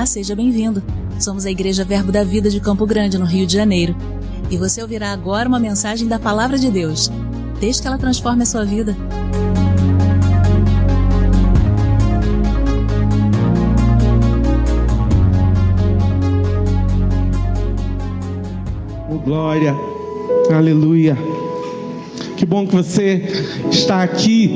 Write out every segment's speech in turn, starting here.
Olá, seja bem-vindo. Somos a Igreja Verbo da Vida de Campo Grande, no Rio de Janeiro. E você ouvirá agora uma mensagem da Palavra de Deus. Desde que ela transforme a sua vida. Oh, glória, aleluia. Que bom que você está aqui.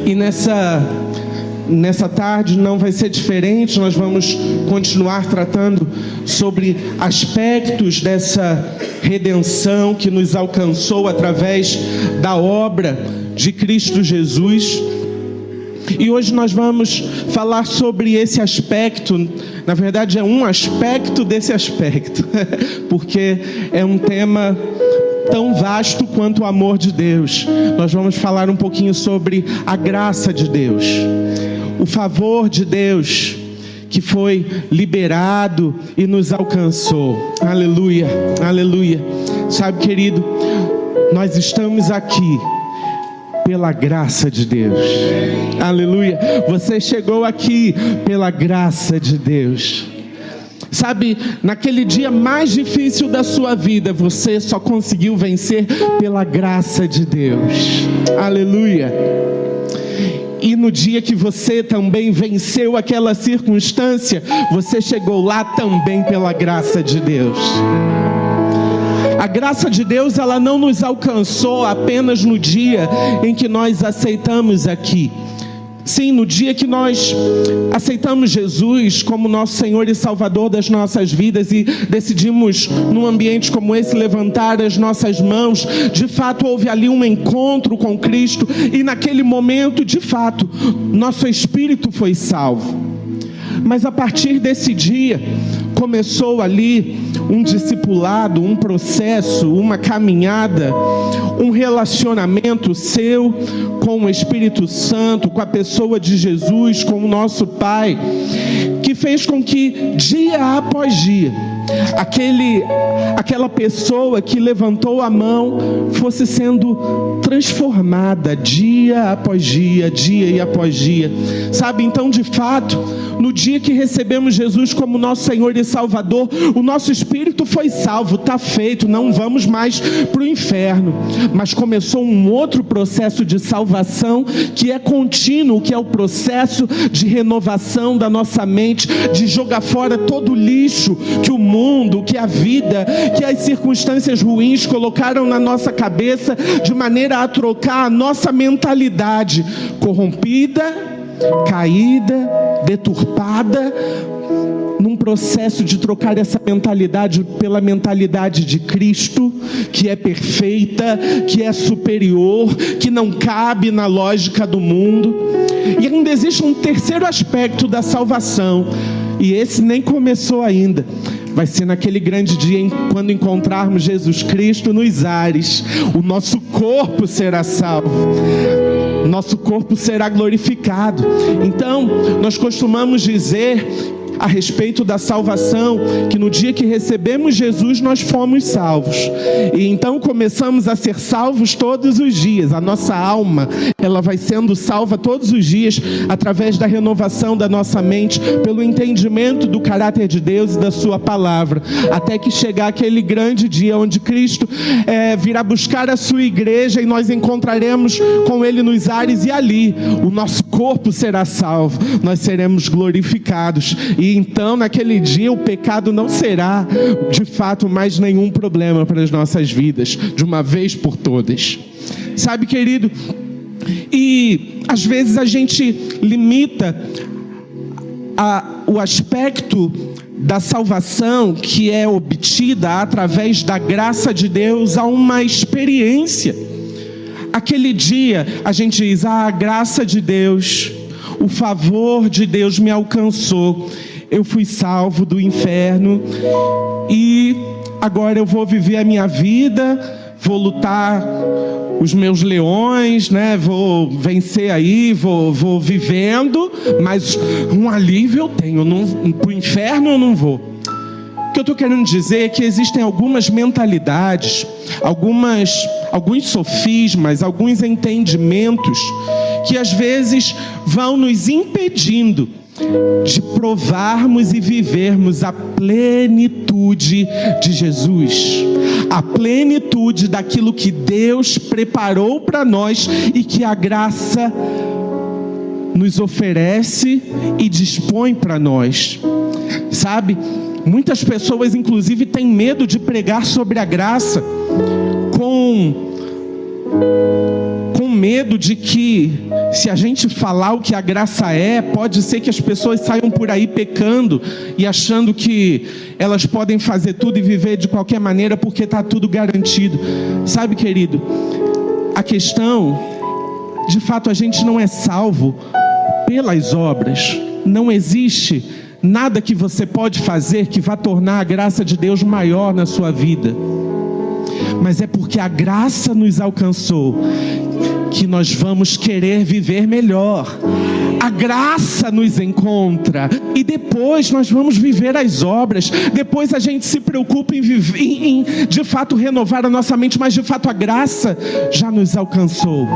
E nessa tarde não vai ser diferente. Nós vamos continuar tratando sobre aspectos dessa redenção que nos alcançou através da obra de Cristo Jesus. E hoje nós vamos falar sobre esse aspecto. Na verdade é um aspecto desse aspecto, porque é um tema tão vasto quanto o amor de Deus. Nós vamos falar um pouquinho sobre a graça de Deus, o favor de Deus que foi liberado e nos alcançou. Aleluia, aleluia. Sabe, querido, nós estamos aqui pela graça de Deus. Aleluia. Você chegou aqui pela graça de Deus. Sabe, naquele dia mais difícil da sua vida, você só conseguiu vencer pela graça de Deus. Aleluia. E no dia que você também venceu aquela circunstância, você chegou lá também pela graça de Deus. A graça de Deus, ela não nos alcançou apenas no dia em que nós aceitamos aqui. Sim, no dia que nós aceitamos Jesus como nosso Senhor e Salvador das nossas vidas e decidimos, num ambiente como esse, levantar as nossas mãos, de fato houve ali um encontro com Cristo e naquele momento, de fato, nosso espírito foi salvo. Mas a partir desse dia, começou ali um discipulado, um processo, uma caminhada, um relacionamento seu com o Espírito Santo, com a pessoa de Jesus, com o nosso Pai, que fez com que dia após dia, aquela pessoa que levantou a mão fosse sendo transformada dia após dia, dia e após dia. Sabe, então, de fato, no dia que recebemos Jesus como nosso Senhor e Salvador, o nosso espírito foi salvo, está feito, não vamos mais para o inferno. Mas começou um outro processo de salvação que é contínuo, que é o processo de renovação da nossa mente, de jogar fora todo o lixo que o mundo, que a vida, que as circunstâncias ruins colocaram na nossa cabeça, de maneira a trocar a nossa mentalidade corrompida, caída, deturpada, num processo de trocar essa mentalidade pela mentalidade de Cristo, que é perfeita, que é superior, que não cabe na lógica do mundo. E ainda existe um terceiro aspecto da salvação, e esse nem começou ainda. Vai ser naquele grande dia quando encontrarmos Jesus Cristo nos ares. O nosso corpo será salvo. Nosso corpo será glorificado. Então, nós costumamos dizer a respeito da salvação, que no dia que recebemos Jesus, nós fomos salvos. E então começamos a ser salvos todos os dias. A nossa alma, ela vai sendo salva todos os dias, através da renovação da nossa mente, pelo entendimento do caráter de Deus e da sua palavra, até que chegar aquele grande dia, onde Cristo virá buscar a sua igreja, e nós encontraremos com Ele nos ares, e ali o nosso corpo será salvo, nós seremos glorificados. E então naquele dia o pecado não será de fato mais nenhum problema para as nossas vidas, de uma vez por todas. Sabe, querido, e às vezes a gente limita o aspecto da salvação que é obtida através da graça de Deus a uma experiência. Aquele dia a gente diz: a graça de Deus, o favor de Deus me alcançou, eu fui salvo do inferno e agora eu vou viver a minha vida, vou lutar os meus leões, né? Vou vencer aí, vou vivendo, mas um alívio eu tenho, para o inferno eu não vou. O que eu estou querendo dizer é que existem algumas mentalidades, alguns sofismas, alguns entendimentos que às vezes vão nos impedindo de provarmos e vivermos a plenitude de Jesus, a plenitude daquilo que Deus preparou para nós e que a graça nos oferece e dispõe para nós. Sabe, muitas pessoas inclusive têm medo de pregar sobre a graça, com medo de que, se a gente falar o que a graça é, pode ser que as pessoas saiam por aí pecando e achando que elas podem fazer tudo e viver de qualquer maneira porque está tudo garantido. Sabe, querido, a questão, de fato, a gente não é salvo pelas obras. Não existe nada que você pode fazer que vá tornar a graça de Deus maior na sua vida. Mas é porque a graça nos alcançou que nós vamos querer viver melhor. A graça nos encontra e depois nós vamos viver as obras. Depois a gente se preocupa em de fato renovar a nossa mente, mas de fato a graça já nos alcançou.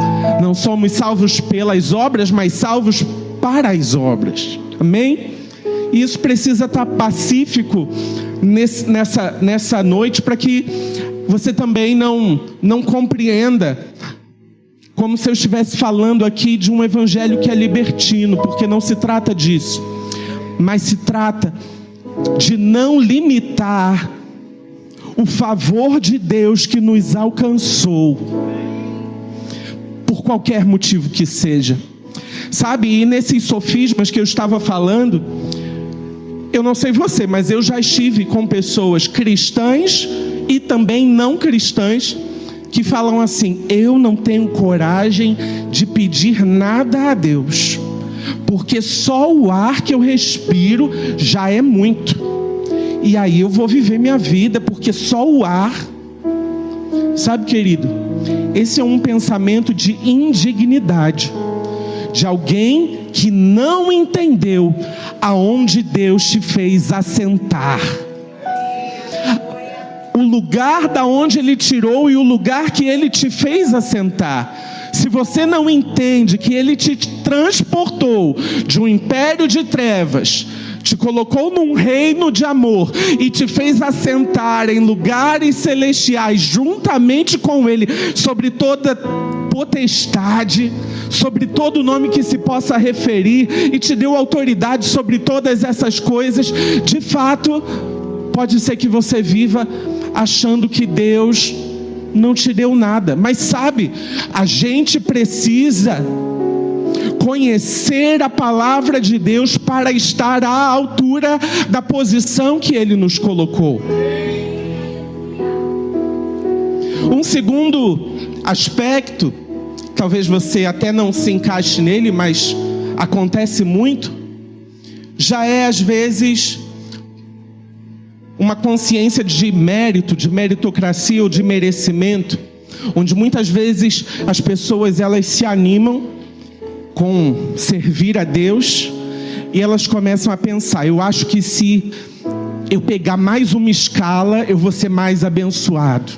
Não somos salvos pelas obras, mas salvos para as obras. Amém? E isso precisa estar pacífico nessa noite, para que você também não compreenda como se eu estivesse falando aqui de um evangelho que é libertino, porque não se trata disso, mas se trata de não limitar o favor de Deus que nos alcançou, por qualquer motivo que seja. Sabe, e nesses sofismas que eu estava falando, eu não sei você, mas eu já estive com pessoas cristãs e também não cristãs que falam assim: eu não tenho coragem de pedir nada a Deus, porque só o ar que eu respiro já é muito, e aí eu vou viver minha vida porque só o ar. Sabe, querido, esse é um pensamento de indignidade, de alguém que não entendeu aonde Deus te fez assentar, o lugar da onde Ele tirou e o lugar que Ele te fez assentar. Se você não entende que Ele te transportou de um império de trevas, te colocou num reino de amor e te fez assentar em lugares celestiais juntamente com Ele, sobre toda potestade, sobre todo nome que se possa referir, e te deu autoridade sobre todas essas coisas, de fato, pode ser que você viva achando que Deus não te deu nada. Mas sabe, a gente precisa conhecer a palavra de Deus para estar à altura da posição que Ele nos colocou. Um segundo aspecto, talvez você até não se encaixe nele, mas acontece muito, já é às vezes uma consciência de mérito, de meritocracia ou de merecimento, onde muitas vezes as pessoas elas se animam com servir a Deus e elas começam a pensar: eu acho que se eu pegar mais uma escala eu vou ser mais abençoado,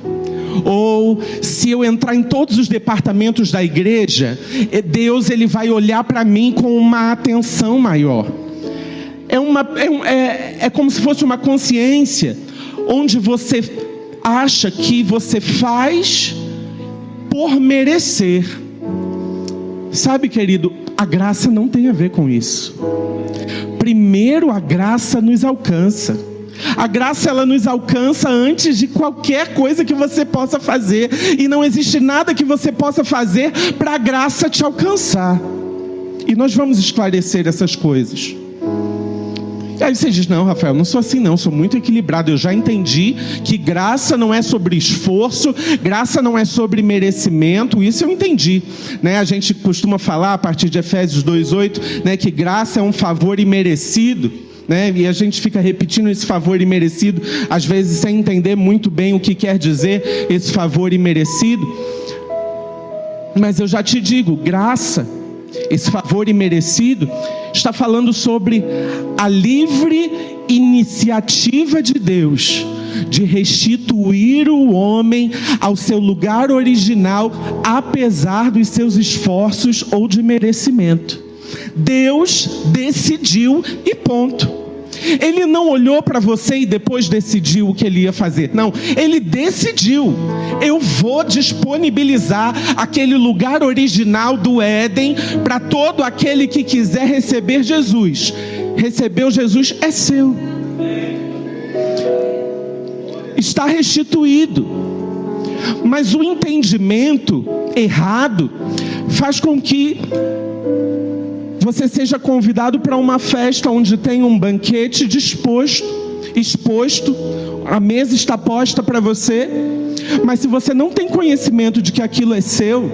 ou se eu entrar em todos os departamentos da igreja, Deus ele vai olhar para mim com uma atenção maior. É como se fosse uma consciência onde você acha que você faz por merecer. Sabe, querido, a graça não tem a ver com isso. Primeiro, a graça nos alcança. A graça ela nos alcança antes de qualquer coisa que você possa fazer, e não existe nada que você possa fazer para a graça te alcançar. E nós vamos esclarecer essas coisas. E aí você diz: não, Rafael, não sou assim não, sou muito equilibrado, eu já entendi que graça não é sobre esforço, graça não é sobre merecimento, isso eu entendi, né? A gente costuma falar a partir de Efésios 2:8, né, que graça é um favor imerecido, né? E a gente fica repetindo esse favor imerecido, às vezes sem entender muito bem o que quer dizer esse favor imerecido. Mas eu já te digo, graça, esse favor imerecido, está falando sobre a livre iniciativa de Deus de restituir o homem ao seu lugar original, apesar dos seus esforços ou de merecimento. Deus decidiu e ponto. Ele não olhou para você e depois decidiu o que ele ia fazer. Não, ele decidiu. Eu vou disponibilizar aquele lugar original do Éden para todo aquele que quiser receber Jesus. Recebeu Jesus, é seu. Está restituído. Mas o entendimento errado faz com que você seja convidado para uma festa onde tem um banquete exposto, a mesa está posta para você, mas se você não tem conhecimento de que aquilo é seu,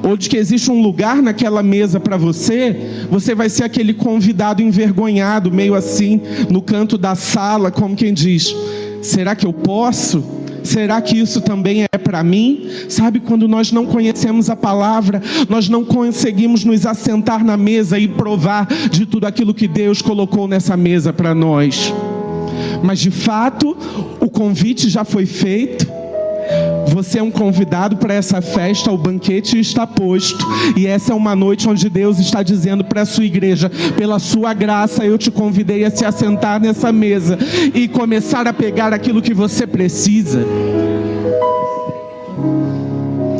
ou de que existe um lugar naquela mesa para você, você vai ser aquele convidado envergonhado, meio assim, no canto da sala, como quem diz, será que eu posso? Será que isso também é para mim? Sabe, quando nós não conhecemos a palavra, nós não conseguimos nos assentar na mesa e provar de tudo aquilo que Deus colocou nessa mesa para nós. Mas de fato, o convite já foi feito. Você é um convidado para essa festa, o banquete está posto. E essa é uma noite onde Deus está dizendo para a sua igreja, pela sua graça eu te convidei a se assentar nessa mesa e começar a pegar aquilo que você precisa.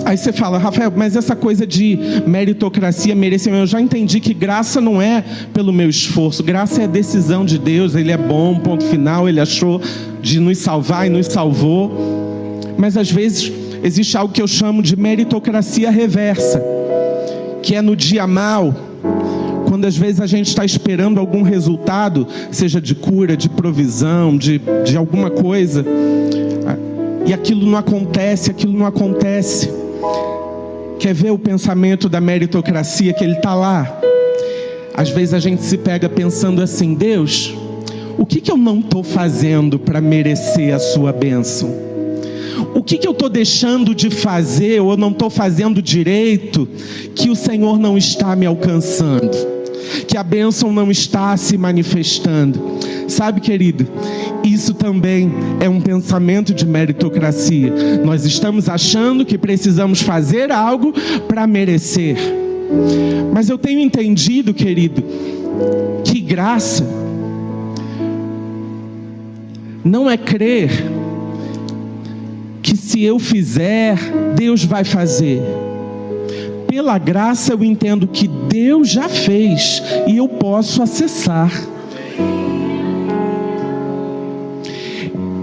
Aí você fala, Rafael, mas essa coisa de meritocracia, merecimento, eu já entendi que graça não é pelo meu esforço, graça é decisão de Deus, Ele é bom, ponto final, Ele achou de nos salvar e nos salvou. Mas às vezes existe algo que eu chamo de meritocracia reversa, que é no dia mal, quando às vezes a gente está esperando algum resultado, seja de cura, de provisão, de alguma coisa, e aquilo não acontece. Quer ver o pensamento da meritocracia, que ele está lá? Às vezes a gente se pega pensando assim, Deus, o que eu não estou fazendo para merecer a sua bênção? O que eu estou deixando de fazer ou não estou fazendo direito que o Senhor não está me alcançando? Que a bênção não está se manifestando? Sabe, querido, isso também é um pensamento de meritocracia. Nós estamos achando que precisamos fazer algo para merecer. Mas eu tenho entendido, querido, que graça não é crer que se eu fizer, Deus vai fazer. Pela graça eu entendo que Deus já fez e eu posso acessar.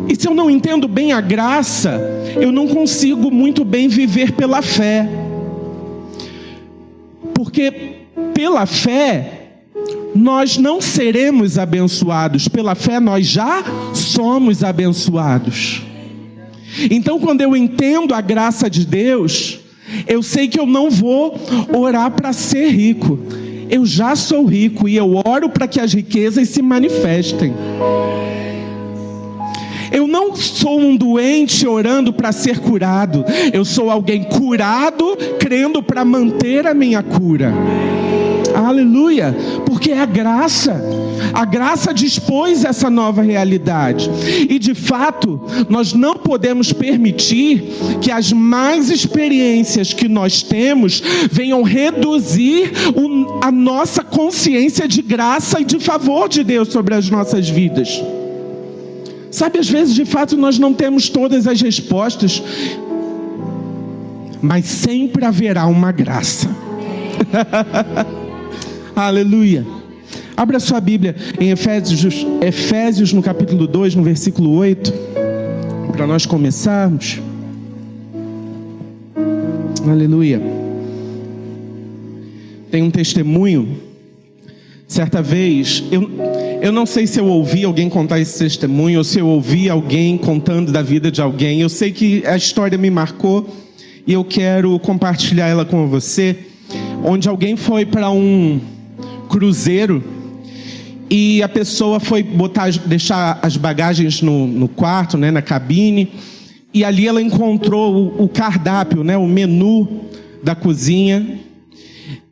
E se eu não entendo bem a graça, eu não consigo muito bem viver pela fé. Porque pela fé nós não seremos abençoados, pela fé nós já somos abençoados. Então, quando eu entendo a graça de Deus, eu sei que eu não vou orar para ser rico. Eu já sou rico e eu oro para que as riquezas se manifestem. Eu não sou um doente orando para ser curado. Eu sou alguém curado, crendo para manter a minha cura. Aleluia, porque é a graça dispôs essa nova realidade, e de fato, nós não podemos permitir que as más experiências que nós temos venham reduzir a nossa consciência de graça e de favor de Deus sobre as nossas vidas. Sabe, às vezes de fato nós não temos todas as respostas, mas sempre haverá uma graça. Aleluia. Abra sua Bíblia em Efésios no capítulo 2, no versículo 8, para nós começarmos. Aleluia. Tem um testemunho. Certa vez, eu não sei se eu ouvi alguém contar esse testemunho, ou se eu ouvi alguém contando da vida de alguém. Eu sei que a história me marcou e eu quero compartilhar ela com você. Onde alguém foi para um cruzeiro e a pessoa foi deixar as bagagens no quarto, né, na cabine, e ali ela encontrou o cardápio, né, o menu da cozinha,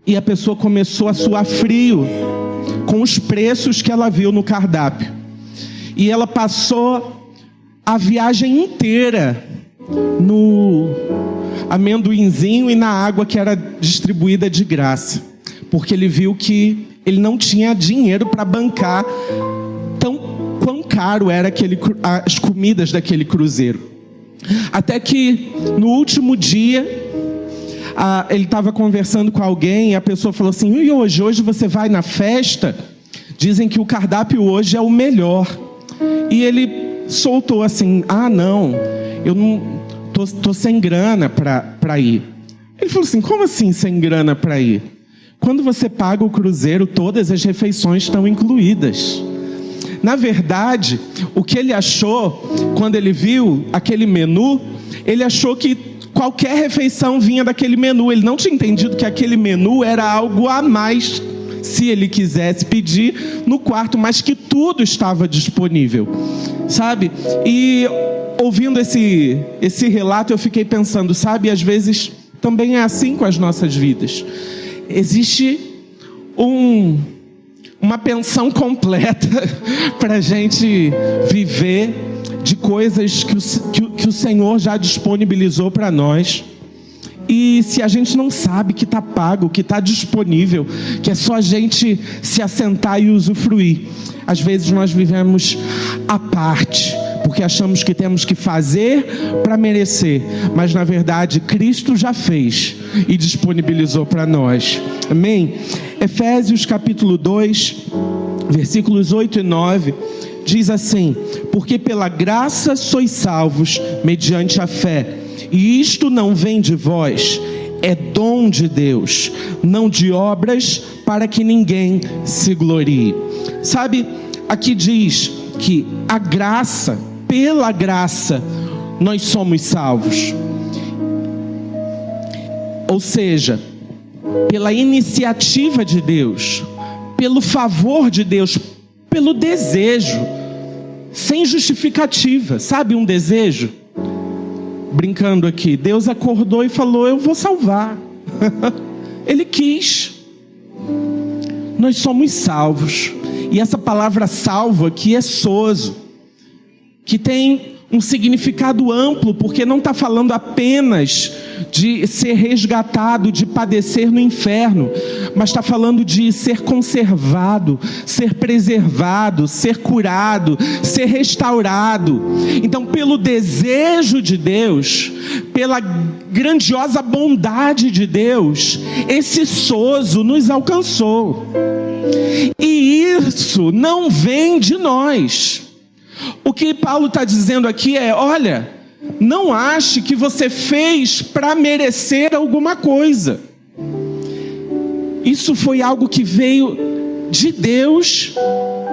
e a pessoa começou a suar frio com os preços que ela viu no cardápio, e ela passou a viagem inteira no amendoinzinho e na água que era distribuída de graça, porque ele viu que Ele não tinha dinheiro para bancar quão caro era as comidas daquele cruzeiro. Até que no último dia, ele estava conversando com alguém e a pessoa falou assim: e hoje você vai na festa? Dizem que o cardápio hoje é o melhor. E ele soltou assim: não, eu não tô sem grana para ir. Ele falou assim: como assim sem grana para ir? Quando você paga o cruzeiro, todas as refeições estão incluídas. Na verdade, o que ele achou, quando ele viu aquele menu, ele achou que qualquer refeição vinha daquele menu. Ele não tinha entendido que aquele menu era algo a mais, se ele quisesse pedir no quarto, mas que tudo estava disponível, sabe? E ouvindo esse relato, eu fiquei pensando, sabe, às vezes também é assim com as nossas vidas. Existe uma pensão completa para a gente viver de coisas que o Senhor já disponibilizou para nós. E se a gente não sabe que está pago, que está disponível, que é só a gente se assentar e usufruir, às vezes nós vivemos à parte, porque achamos que temos que fazer para merecer, mas na verdade Cristo já fez e disponibilizou para nós. Amém? Efésios capítulo 2, versículos 8 e 9, diz assim: porque pela graça sois salvos mediante a fé, e isto não vem de vós, é dom de Deus, não de obras, para que ninguém se glorie. Sabe, aqui diz que a graça, pela graça, nós somos salvos. Ou seja, pela iniciativa de Deus, pelo favor de Deus, pelo desejo, sem justificativa. Sabe um desejo? Brincando aqui, Deus acordou e falou: eu vou salvar. Ele quis. Nós somos salvos. E essa palavra salvo aqui é sozo, que tem um significado amplo, porque não está falando apenas de ser resgatado, de padecer no inferno, mas está falando de ser conservado, ser preservado, ser curado, ser restaurado. Então, pelo desejo de Deus, pela grandiosa bondade de Deus, esse sozo nos alcançou. E isso não vem de nós. O que Paulo está dizendo aqui é: olha, não ache que você fez para merecer alguma coisa. Isso foi algo que veio de Deus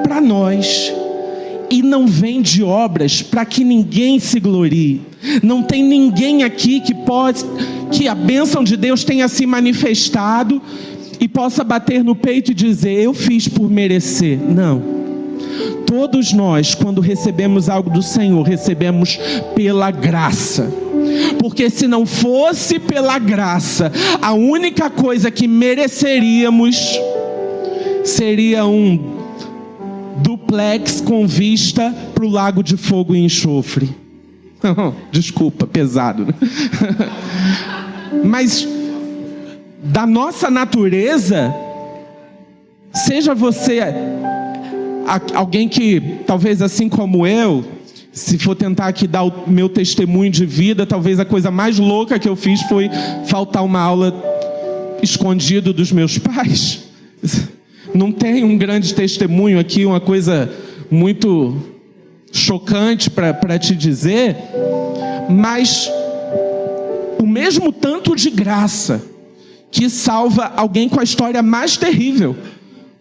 para nós. E não vem de obras para que ninguém se glorie. Não tem ninguém aqui que a bênção de Deus tenha se manifestado e possa bater no peito e dizer: eu fiz por merecer. Não. Todos nós, quando recebemos algo do Senhor, recebemos pela graça. Porque se não fosse pela graça, a única coisa que mereceríamos seria um duplex com vista para o lago de fogo e enxofre. Desculpa, pesado, né? Mas da nossa natureza, seja você alguém que, talvez assim como eu, se for tentar aqui dar o meu testemunho de vida, talvez a coisa mais louca que eu fiz foi faltar uma aula escondido dos meus pais. Não tem um grande testemunho aqui, uma coisa muito chocante para te dizer, mas o mesmo tanto de graça que salva alguém com a história mais terrível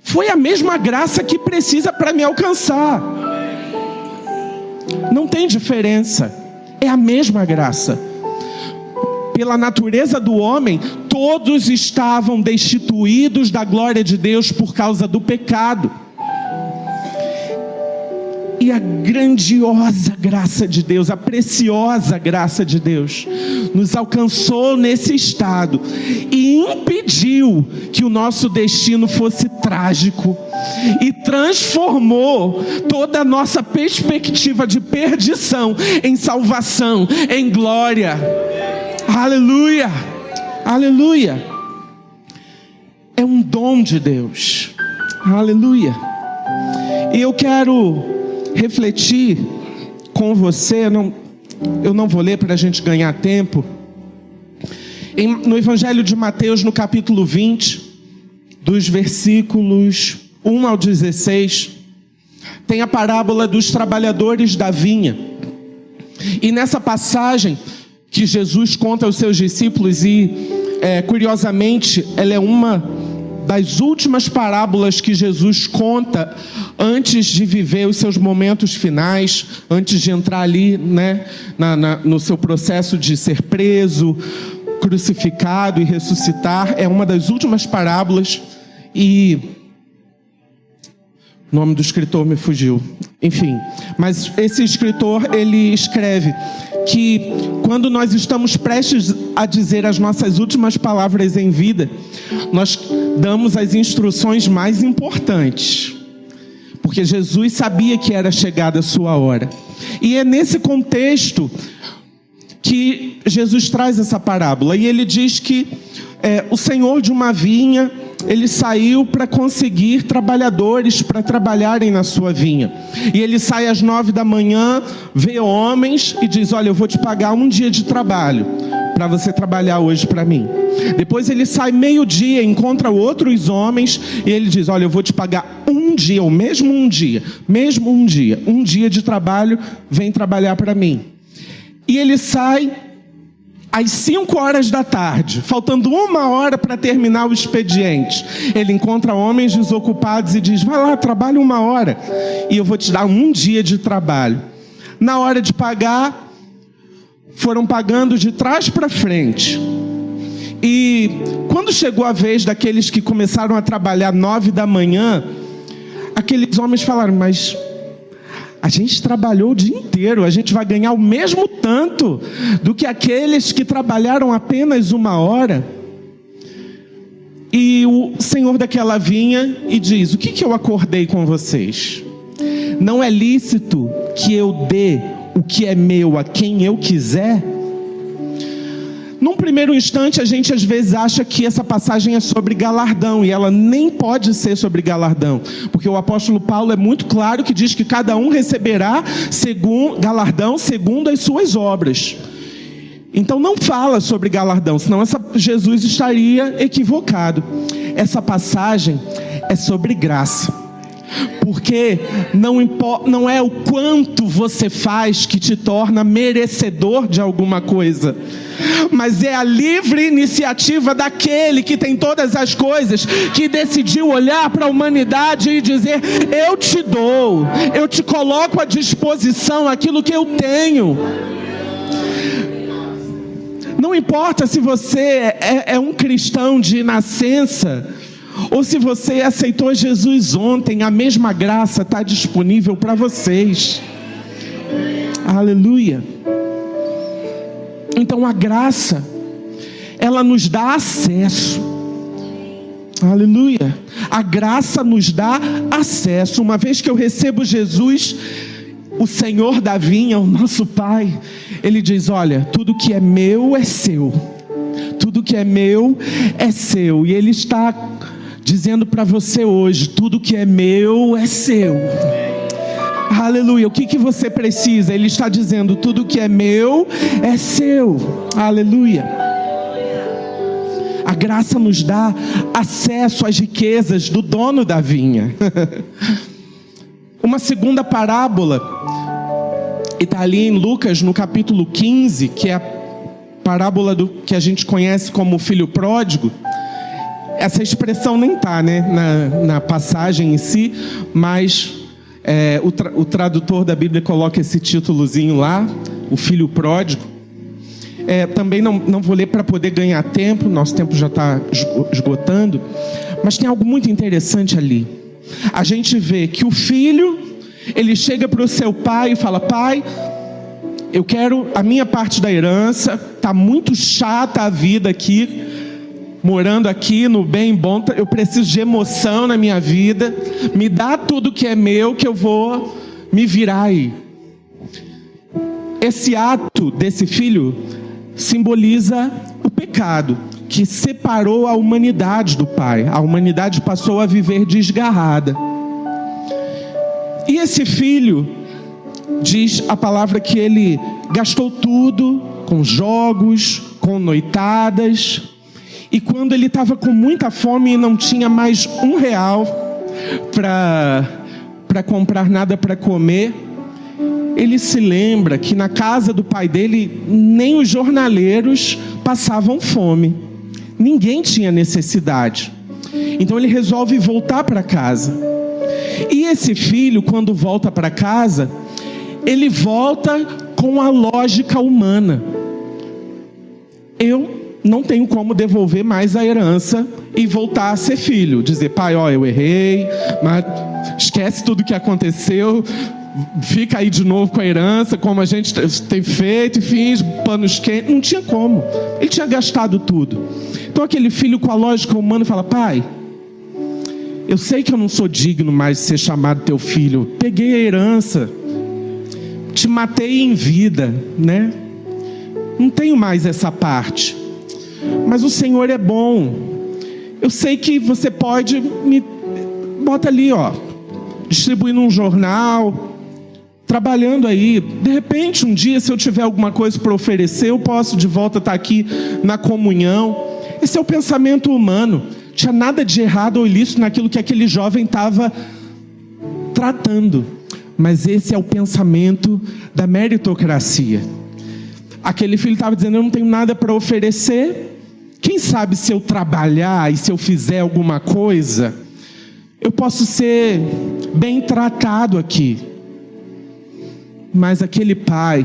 foi a mesma graça que precisa para me alcançar. Não tem diferença. É a mesma graça. Pela natureza do homem, todos estavam destituídos da glória de Deus por causa do pecado. E a grandiosa graça de Deus, a preciosa graça de Deus, nos alcançou nesse estado e impediu que o nosso destino fosse trágico e transformou toda a nossa perspectiva de perdição em salvação, em glória. Aleluia! Aleluia! É um dom de Deus. Aleluia. E eu quero refletir com você, eu não vou ler para a gente ganhar tempo. No Evangelho de Mateus, no capítulo 20, dos versículos 1 ao 16, tem a parábola dos trabalhadores da vinha. E nessa passagem que Jesus conta aos seus discípulos, e curiosamente, ela é uma das últimas parábolas que Jesus conta antes de viver os seus momentos finais, antes de entrar ali, né, no seu processo de ser preso, crucificado e ressuscitar. É uma das últimas parábolas. E o nome do escritor me fugiu. Enfim, mas esse escritor, ele escreve que quando nós estamos prestes a dizer as nossas últimas palavras em vida, nós damos as instruções mais importantes, porque Jesus sabia que era chegada a sua hora. E é nesse contexto que Jesus traz essa parábola, e ele diz que o senhor de uma vinha, ele saiu para conseguir trabalhadores para trabalharem na sua vinha. E ele sai às 9 da manhã, vê homens e diz: olha, eu vou te pagar um dia de trabalho para você trabalhar hoje para mim. Depois ele sai meio-dia, encontra outros homens e ele diz: olha, eu vou te pagar um dia, ou mesmo um dia de trabalho, vem trabalhar para mim. E ele sai às 5 horas da tarde, faltando 1 hora para terminar o expediente. Ele encontra homens desocupados e diz: vai lá, trabalha 1 hora e eu vou te dar um dia de trabalho. Na hora de pagar, foram pagando de trás para frente. E quando chegou a vez daqueles que começaram a trabalhar 9 da manhã, aqueles homens falaram: mas a gente trabalhou o dia inteiro, a gente vai ganhar o mesmo tanto do que aqueles que trabalharam apenas 1 hora. E o senhor daquela vinha e diz: o que eu acordei com vocês? Não é lícito que eu dê o que é meu a quem eu quiser? Num primeiro instante, a gente às vezes acha que essa passagem é sobre galardão, e ela nem pode ser sobre galardão, porque o apóstolo Paulo é muito claro que diz que cada um receberá galardão segundo as suas obras. Então não fala sobre galardão, senão Jesus estaria equivocado. Essa passagem é sobre graça. Porque não é o quanto você faz que te torna merecedor de alguma coisa, mas é a livre iniciativa daquele que tem todas as coisas, que decidiu olhar para a humanidade e dizer: eu te dou, eu te coloco à disposição aquilo que eu tenho. Não importa se você é um cristão de nascença, ou se você aceitou Jesus ontem, a mesma graça está disponível para vocês. Aleluia. Então a graça, ela nos dá acesso. Aleluia. A graça nos dá acesso. Uma vez que eu recebo Jesus, o Senhor da vinha, o nosso Pai, Ele diz: olha, tudo que é meu é seu. Tudo que é meu é seu. E Ele está dizendo para você hoje: tudo que é meu é seu. Aleluia. O que você precisa? Ele está dizendo: tudo que é meu é seu. Aleluia. A graça nos dá acesso às riquezas do dono da vinha. Uma segunda parábola está ali em Lucas, no capítulo 15, que é a parábola que a gente conhece como o filho pródigo. Essa expressão nem está, né, na passagem em si, mas o tradutor da Bíblia coloca esse títulozinho lá, o filho pródigo. Também não vou ler para poder ganhar tempo, nosso tempo já está esgotando, mas tem algo muito interessante ali. A gente vê que o filho, ele chega para o seu pai e fala: pai, eu quero a minha parte da herança, está muito chata a vida aqui, morando aqui no bem bom, eu preciso de emoção na minha vida, me dá tudo que é meu, que eu vou me virar aí. Esse ato desse filho simboliza o pecado. que separou a humanidade do Pai. A humanidade passou a viver desgarrada. E esse filho, diz a palavra que ele gastou tudo com jogos, com noitadas. E quando ele estava com muita fome e não tinha mais R$1 para comprar nada para comer, ele se lembra que na casa do pai dele nem os jornaleiros passavam fome. Ninguém tinha necessidade. Então ele resolve voltar para casa. E esse filho, quando volta para casa, ele volta com a lógica humana. Eu não tenho como devolver mais a herança e voltar a ser filho. Dizer, pai, ó, eu errei, mas esquece tudo que aconteceu, fica aí de novo com a herança, como a gente tem feito, enfim, panos quentes. Não tinha como. Ele tinha gastado tudo. Então aquele filho com a lógica humana fala, pai, eu sei que eu não sou digno mais de ser chamado teu filho. Peguei a herança, te matei em vida, né? Não tenho mais essa parte. Mas o Senhor é bom. Eu sei que você pode me... Bota ali, ó, distribuindo um jornal, trabalhando aí. De repente, um dia, se eu tiver alguma coisa para oferecer, eu posso de volta estar aqui na comunhão. Esse é o pensamento humano. Não tinha nada de errado ou ilícito naquilo que aquele jovem estava tratando. Mas esse é o pensamento da meritocracia. Aquele filho estava dizendo, eu não tenho nada para oferecer. Quem sabe se eu trabalhar e se eu fizer alguma coisa, eu posso ser bem tratado aqui. Mas aquele pai,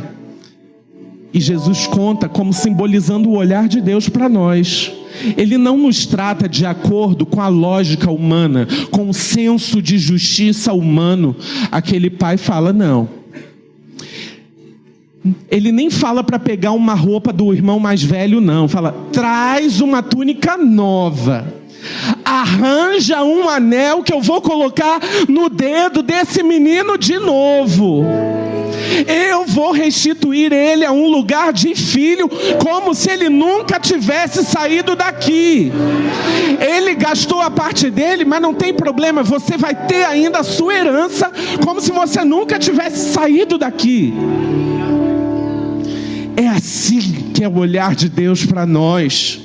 e Jesus conta como simbolizando o olhar de Deus para nós. Ele não nos trata de acordo com a lógica humana, com o senso de justiça humano. Aquele pai fala, não. Ele nem fala para pegar uma roupa do irmão mais velho, não. Fala, traz uma túnica nova. Arranja um anel que eu vou colocar no dedo desse menino de novo. Eu vou restituir ele a um lugar de filho, como se ele nunca tivesse saído daqui. Ele gastou a parte dele, mas não tem problema, você vai ter ainda a sua herança, como se você nunca tivesse saído daqui. É assim que é o olhar de Deus para nós.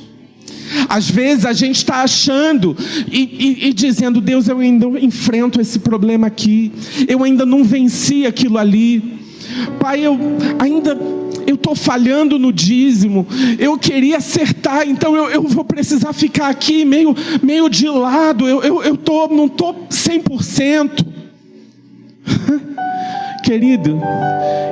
Às vezes a gente está achando e dizendo, Deus, eu ainda enfrento esse problema aqui, eu ainda não venci aquilo ali. Pai, eu estou falhando no dízimo, eu queria acertar, então eu vou precisar ficar aqui meio de lado, não estou 100%. Querido,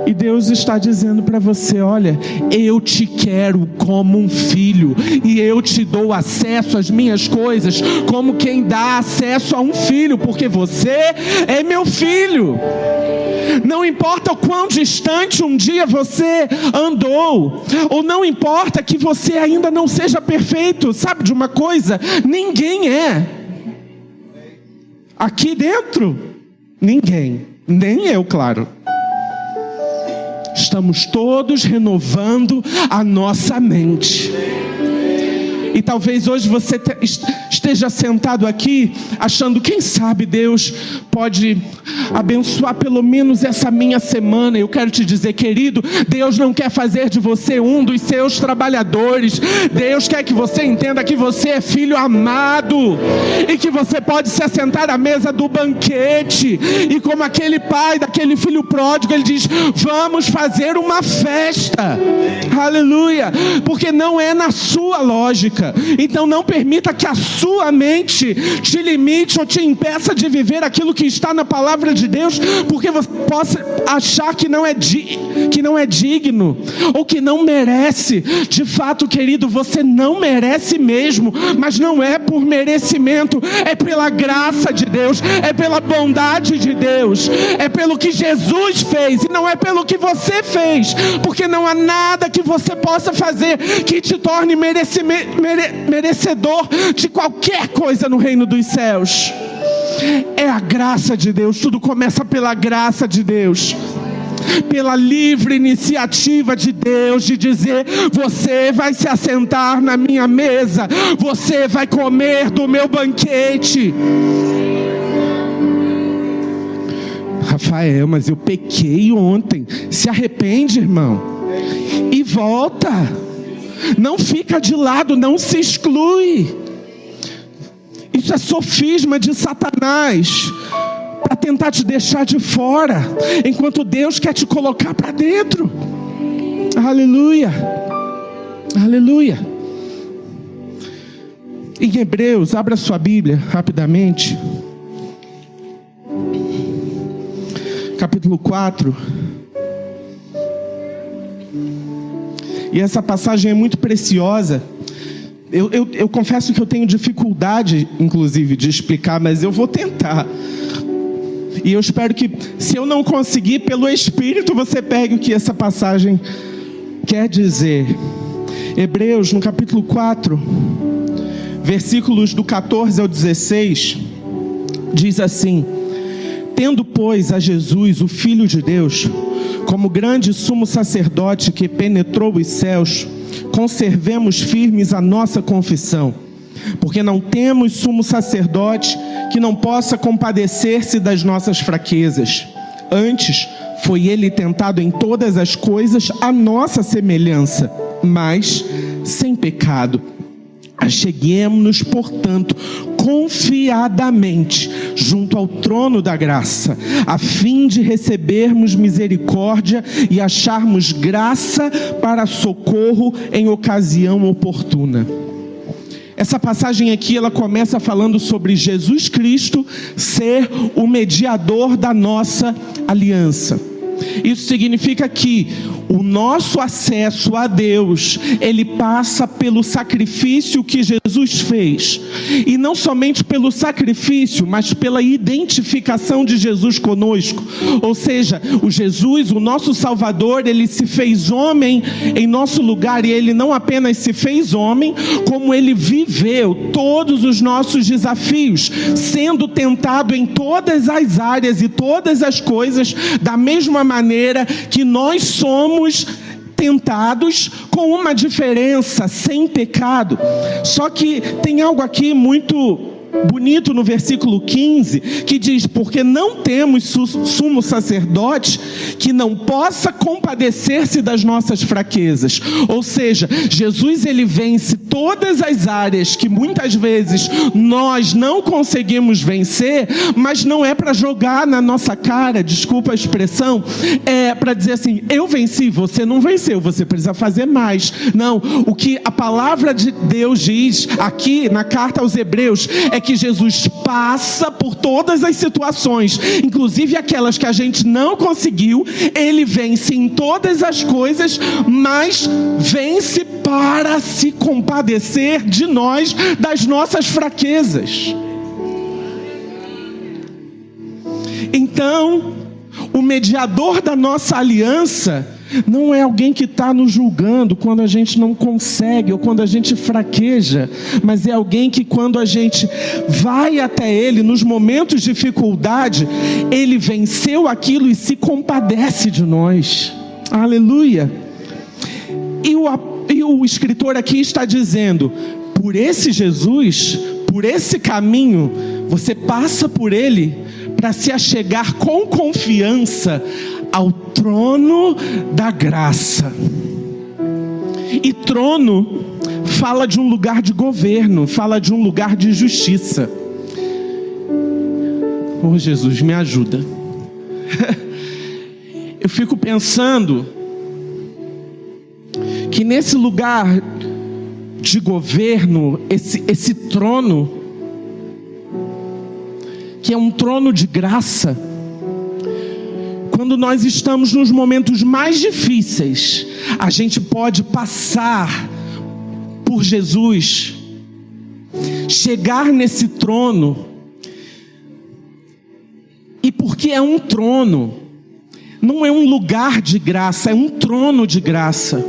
e Deus está dizendo para você, olha, eu te quero como um filho, e eu te dou acesso às minhas coisas, como quem dá acesso a um filho, porque você é meu filho. Não importa o quão distante um dia você andou, ou não importa que você ainda não seja perfeito. Sabe de uma coisa? Ninguém é. Aqui dentro, ninguém. Nem eu, claro. Estamos todos renovando a nossa mente. E talvez hoje você esteja sentado aqui achando, quem sabe Deus pode abençoar pelo menos essa minha semana. Eu quero te dizer, querido, Deus não quer fazer de você um dos seus trabalhadores. Deus quer que você entenda que você é filho amado e que você pode se assentar à mesa do banquete. E como aquele pai daquele filho pródigo, ele diz, vamos fazer uma festa. Aleluia. Porque não é na sua lógica. Então não permita que a sua mente te limite ou te impeça de viver aquilo que está na palavra de Deus, porque você possa achar que não é digno ou que não merece. De fato, querido, você não merece mesmo, mas não é por merecimento, é pela graça de Deus, é pela bondade de Deus, é pelo que Jesus fez e não é pelo que você fez, porque não há nada que você possa fazer que te torne merecedor de qualquer coisa no reino dos céus. É a graça de Deus, tudo começa pela graça de Deus. pela livre iniciativa de Deus, de dizer: você vai se assentar na minha mesa, você vai comer do meu banquete. Rafael, mas eu pequei ontem. Se arrepende, irmão, e volta. Não fica de lado, não se exclui. Isso é sofisma de Satanás para tentar te deixar de fora, enquanto Deus quer te colocar para dentro. Aleluia, aleluia. Em Hebreus, abra sua Bíblia rapidamente, capítulo 4. E essa passagem é muito preciosa. Eu confesso que eu tenho dificuldade, inclusive, de explicar, mas eu vou tentar. E eu espero que, se eu não conseguir, pelo Espírito, você pegue o que essa passagem quer dizer. Hebreus, no capítulo 4, versículos do 14 ao 16, diz assim: tendo, pois, a Jesus, o Filho de Deus, como grande sumo sacerdote que penetrou os céus, conservemos firmes a nossa confissão, porque não temos sumo sacerdote que não possa compadecer-se das nossas fraquezas. Antes, foi ele tentado em todas as coisas à nossa semelhança, mas sem pecado. Acheguemo-nos, portanto, confiadamente junto ao trono da graça, a fim de recebermos misericórdia e acharmos graça para socorro em ocasião oportuna. Essa passagem aqui, ela começa falando sobre Jesus Cristo ser o mediador da nossa aliança. Isso significa que o nosso acesso a Deus, ele passa pelo sacrifício que Jesus fez. E não somente pelo sacrifício, mas pela identificação de Jesus conosco. Ou seja, o Jesus, o nosso Salvador, ele se fez homem em nosso lugar. E ele não apenas se fez homem, como ele viveu todos os nossos desafios, sendo tentado em todas as áreas e todas as coisas, da mesma maneira que nós somos tentados, com uma diferença: sem pecado. Só que tem algo aqui muito bonito no versículo 15, que diz: porque não temos sumo sacerdote que não possa compadecer-se das nossas fraquezas. Ou seja, Jesus, ele vence todas as áreas que muitas vezes nós não conseguimos vencer, mas não é para jogar na nossa cara, desculpa a expressão, é para dizer assim: eu venci, você não venceu, você precisa fazer mais. Não, o que a palavra de Deus diz aqui na carta aos Hebreus é que Jesus passa por todas as situações, inclusive aquelas que a gente não conseguiu. Ele vence em todas as coisas, mas vence para se compadecer de nós, das nossas fraquezas. Então, o mediador da nossa aliança não é alguém que está nos julgando quando a gente não consegue ou quando a gente fraqueja, mas é alguém que, quando a gente vai até ele nos momentos de dificuldade, ele venceu aquilo e se compadece de nós. Aleluia! E o escritor aqui está dizendo: por esse Jesus, por esse caminho, você passa por ele para se achegar com confiança ao trono da graça. E trono fala de um lugar de governo, fala de um lugar de justiça. Oh, Jesus, me ajuda. Eu fico pensando que nesse lugar de governo, esse trono, que é um trono de graça, quando nós estamos nos momentos mais difíceis, a gente pode passar por Jesus, chegar nesse trono. E porque é um trono, não é um lugar de graça, é um trono de graça.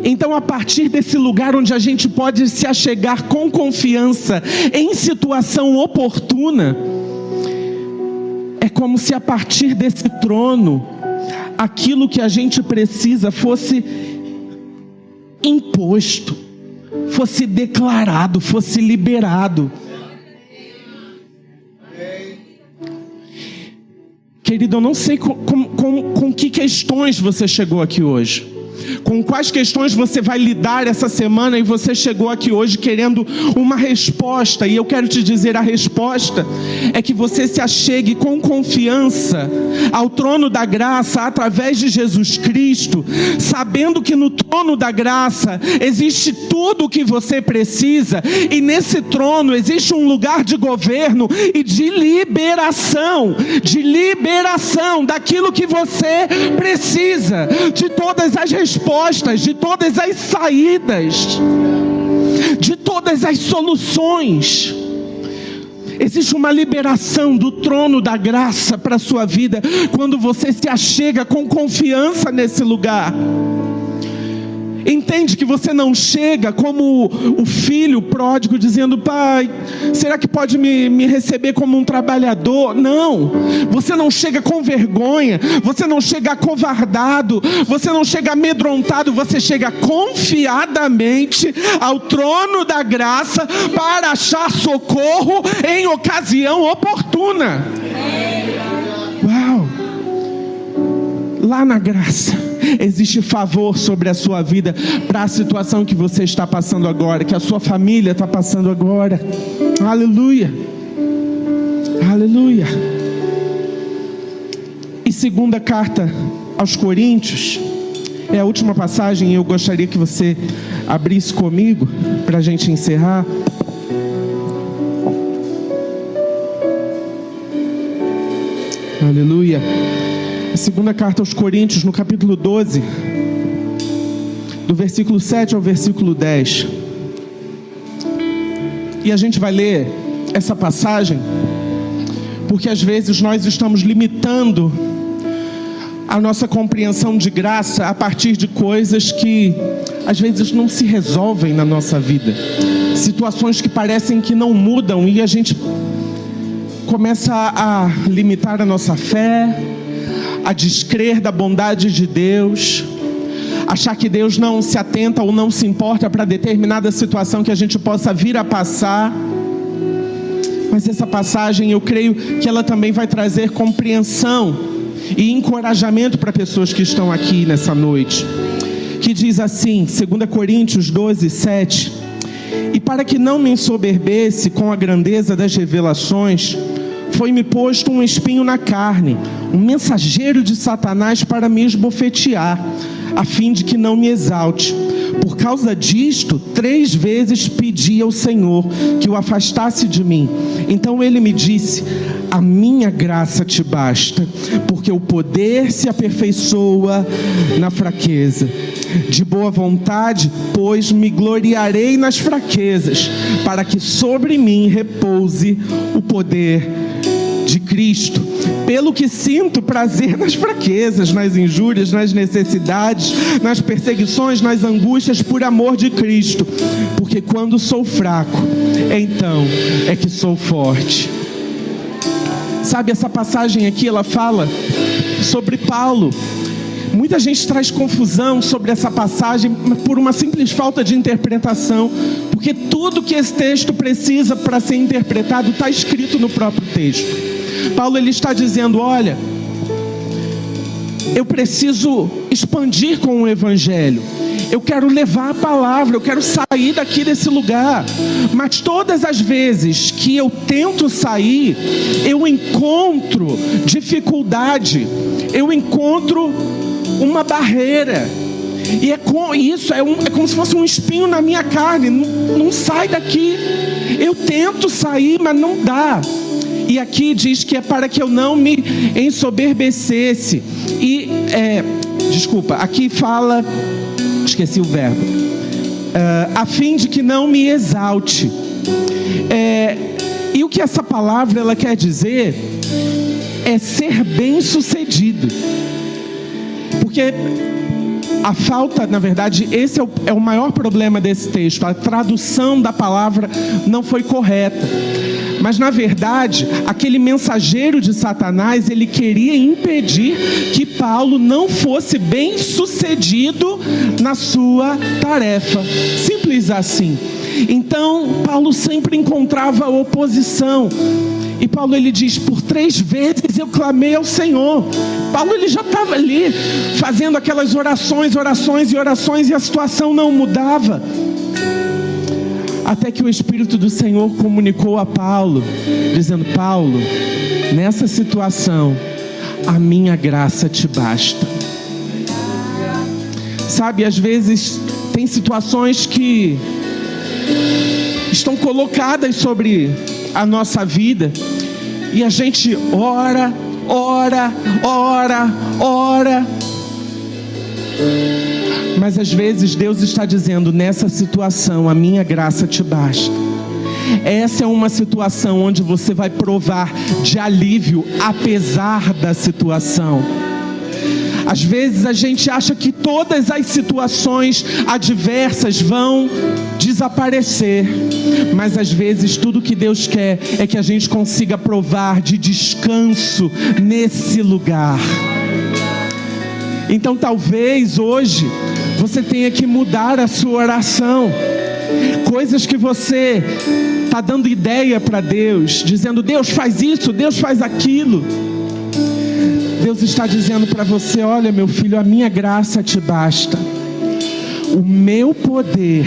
Então, a partir desse lugar onde a gente pode se achegar com confiança em situação oportuna, é como se a partir desse trono, aquilo que a gente precisa fosse imposto, fosse declarado, fosse liberado. Querido, eu não sei com que questões você chegou aqui hoje. Com quais questões você vai lidar essa semana e você chegou aqui hoje querendo uma resposta. E eu quero te dizer, a resposta é que você se achegue com confiança ao trono da graça através de Jesus Cristo, sabendo que no trono da graça existe tudo o que você precisa, e nesse trono existe um lugar de governo e de liberação daquilo que você precisa, de todas as respostas, de todas as saídas, de todas as soluções. Existe uma liberação do trono da graça para a sua vida quando você se achega com confiança nesse lugar. Entende que você não chega como o filho pródigo dizendo: pai, será que pode me receber como um trabalhador? Não, você não chega com vergonha, você não chega acovardado, você não chega amedrontado, você chega confiadamente ao trono da graça para achar socorro em ocasião oportuna. Uau! Lá na graça existe favor sobre a sua vida para a situação que você está passando agora, que a sua família está passando agora. Aleluia, aleluia. E segunda carta aos Coríntios é a última passagem, e eu gostaria que você abrisse comigo para a gente encerrar. Aleluia. A segunda carta aos Coríntios, no capítulo 12, do versículo 7 ao versículo 10. E a gente vai ler essa passagem porque às vezes nós estamos limitando a nossa compreensão de graça a partir de coisas que às vezes não se resolvem na nossa vida, situações que parecem que não mudam, e a gente começa a limitar a nossa fé, a descrer da bondade de Deus, achar que Deus não se atenta ou não se importa para determinada situação que a gente possa vir a passar. Mas essa passagem, eu creio que ela também vai trazer compreensão e encorajamento para pessoas que estão aqui nessa noite, que diz assim, 2 Coríntios 12, 7: e para que não me ensoberbesse com a grandeza das revelações, foi-me posto um espinho na carne, um mensageiro de Satanás para me esbofetear, a fim de que não me exalte. Por causa disto, 3 vezes pedi ao Senhor que o afastasse de mim. Então ele me disse: a minha graça te basta, porque o poder se aperfeiçoa na fraqueza. De boa vontade, pois, me gloriarei nas fraquezas, para que sobre mim repouse o poder de Cristo. Pelo que sinto prazer nas fraquezas, nas injúrias, nas necessidades, nas perseguições, nas angústias, por amor de Cristo. Porque quando sou fraco, então é que sou forte. Sabe, essa passagem aqui, ela fala sobre Paulo. Muita gente traz confusão sobre essa passagem por uma simples falta de interpretação, porque tudo que esse texto precisa para ser interpretado está escrito no próprio texto. Paulo, ele está dizendo: olha, eu preciso expandir com o Evangelho, eu quero levar a palavra, eu quero sair daqui desse lugar, mas todas as vezes que eu tento sair, eu encontro dificuldade, eu encontro uma barreira, e isso é como se fosse um espinho na minha carne, não sai daqui. Eu tento sair, mas não dá. E aqui diz que é para que eu não me ensoberbecesse. Aqui fala, esqueci o verbo, a fim de que não me exalte. E o que essa palavra ela quer dizer é ser bem sucedido. Porque a falta, na verdade, esse é o maior problema desse texto. A tradução da palavra não foi correta. Mas na verdade, aquele mensageiro de Satanás, ele queria impedir que Paulo não fosse bem sucedido na sua tarefa. Simples assim. Então, Paulo sempre encontrava oposição. E Paulo, ele diz, por 3 vezes eu clamei ao Senhor. Paulo, ele já estava ali, fazendo aquelas orações, e a situação não mudava. Até que o Espírito do Senhor comunicou a Paulo, dizendo, Paulo, nessa situação, a minha graça te basta. Sabe, às vezes, tem situações que estão colocadas sobre a nossa vida, e a gente ora, mas às vezes Deus está dizendo, nessa situação a minha graça te basta. Essa é uma situação onde você vai provar de alívio apesar da situação. Às vezes a gente acha que todas as situações adversas vão desaparecer, mas às vezes tudo que Deus quer é que a gente consiga provar de descanso nesse lugar. Então talvez hoje você tenha que mudar a sua oração. Coisas que você está dando ideia para Deus, dizendo, Deus faz isso, Deus faz aquilo. Deus está dizendo para você, olha meu filho, a minha graça te basta. O meu poder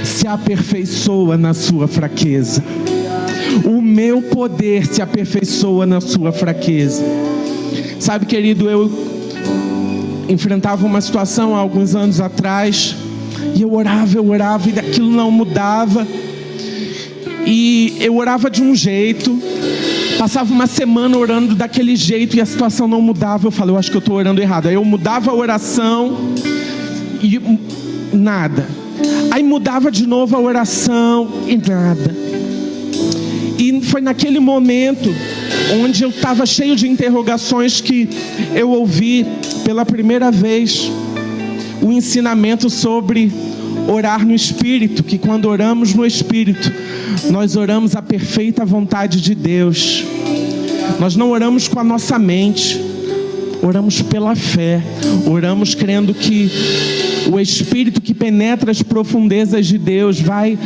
se aperfeiçoa na sua fraqueza. O meu poder se aperfeiçoa na sua fraqueza. Sabe, querido, eu enfrentava uma situação há alguns anos atrás, e eu orava, e aquilo não mudava. E eu orava de um jeito, passava uma semana orando daquele jeito, e a situação não mudava. Eu falei, eu acho que eu estou orando errado. Aí eu mudava a oração, e nada. Aí mudava de novo a oração, e nada. E foi naquele momento onde eu estava cheio de interrogações que eu ouvi pela primeira vez o ensinamento sobre orar no Espírito, que quando oramos no Espírito, nós oramos a perfeita vontade de Deus. Nós não oramos com a nossa mente, oramos pela fé, oramos crendo que o Espírito que penetra as profundezas de Deus vai,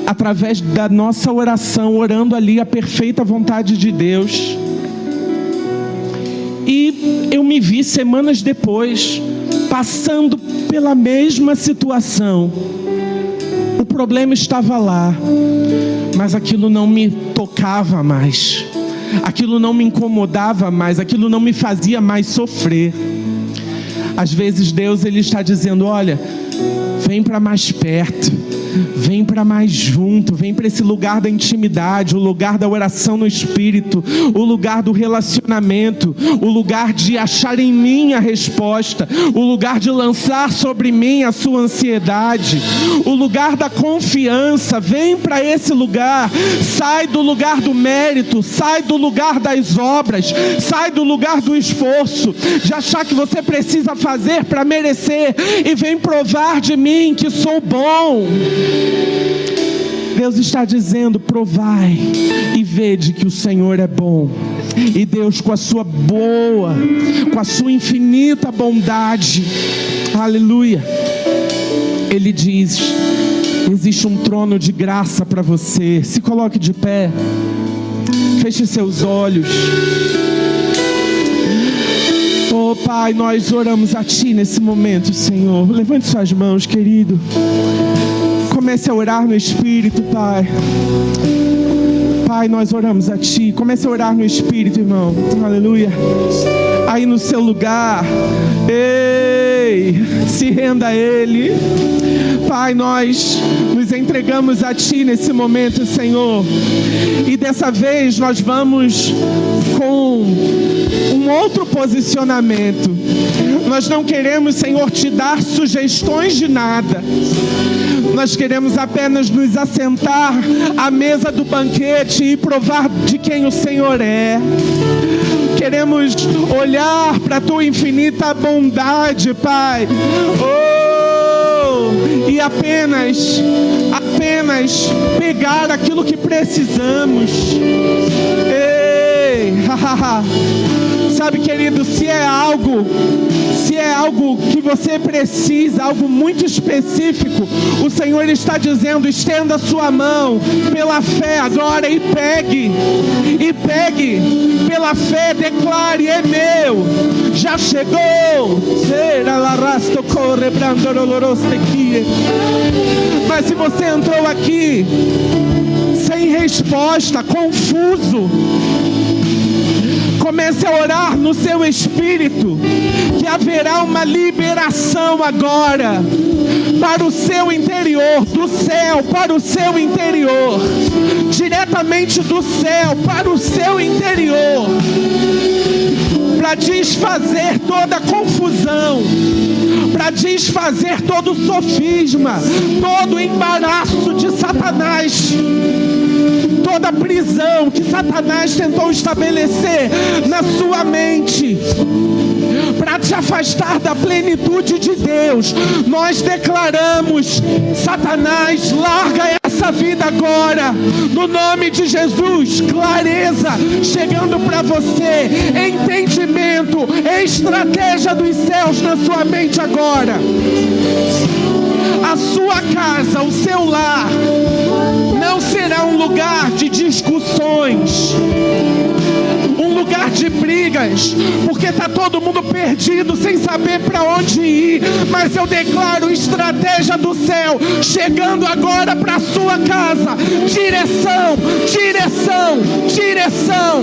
através da nossa oração, orando ali a perfeita vontade de Deus. E eu me vi semanas depois, passando pela mesma situação. O problema estava lá, mas aquilo não me tocava mais, aquilo não me incomodava mais, aquilo não me fazia mais sofrer. Às vezes Deus, ele está dizendo, olha, vem para mais perto, vem para mais junto, vem para esse lugar da intimidade, o lugar da oração no Espírito, o lugar do relacionamento, o lugar de achar em mim a resposta, o lugar de lançar sobre mim a sua ansiedade, o lugar da confiança. Vem para esse lugar, sai do lugar do mérito, sai do lugar das obras, sai do lugar do esforço, de achar que você precisa fazer para merecer, e vem provar de mim que sou bom. Deus está dizendo, provai e vede que o Senhor é bom. E Deus, com a sua boa, com a sua infinita bondade, aleluia, Ele diz, existe um trono de graça para você. Se coloque de pé, feche seus olhos. Oh Pai, nós oramos a Ti nesse momento, Senhor. Levante suas mãos, querido. Comece a orar no Espírito, Pai. Pai, nós oramos a Ti. Comece a orar no Espírito, irmão. Aleluia. Aí no seu lugar, ei, se renda a Ele. Pai, nós nos entregamos a Ti nesse momento, Senhor. E dessa vez nós vamos com um outro posicionamento. Nós não queremos, Senhor, Te dar sugestões de nada. Nós queremos apenas nos assentar à mesa do banquete e provar de quem o Senhor é. Queremos olhar para a Tua infinita bondade, Pai. Oh, e apenas nós pegar aquilo que precisamos. Ei, sabe, querido, se é algo que você precisa, algo muito específico, o Senhor está dizendo: estenda a sua mão pela fé agora e pegue, pela fé, declare: é meu, já chegou. Mas se você entrou aqui sem resposta, confuso, comece a orar no seu espírito, que haverá uma liberação agora para o seu interior, do céu para o seu interior, diretamente do céu para o seu interior, para desfazer toda a confusão, para desfazer todo o sofisma, todo o embaraço de Satanás, toda a prisão que Satanás tentou estabelecer na sua mente, para te afastar da plenitude de Deus. Nós declaramos: Satanás, larga essa vida agora, no nome de Jesus. Clareza chegando para você, entendimento, estratégia dos céus na sua mente agora. A sua casa, o seu lar, não será um lugar de discussões, um lugar de brigas, porque está todo mundo perdido, sem saber para onde ir. Mas eu declaro estratégia do céu chegando agora para a sua casa. Direção, direção, direção.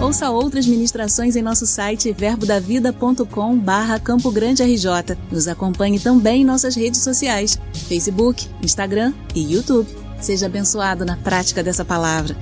Ouça outras ministrações em nosso site verbodavida.com/Campo Grande RJ. Nos acompanhe também em nossas redes sociais, Facebook, Instagram e YouTube. Seja abençoado na prática dessa palavra.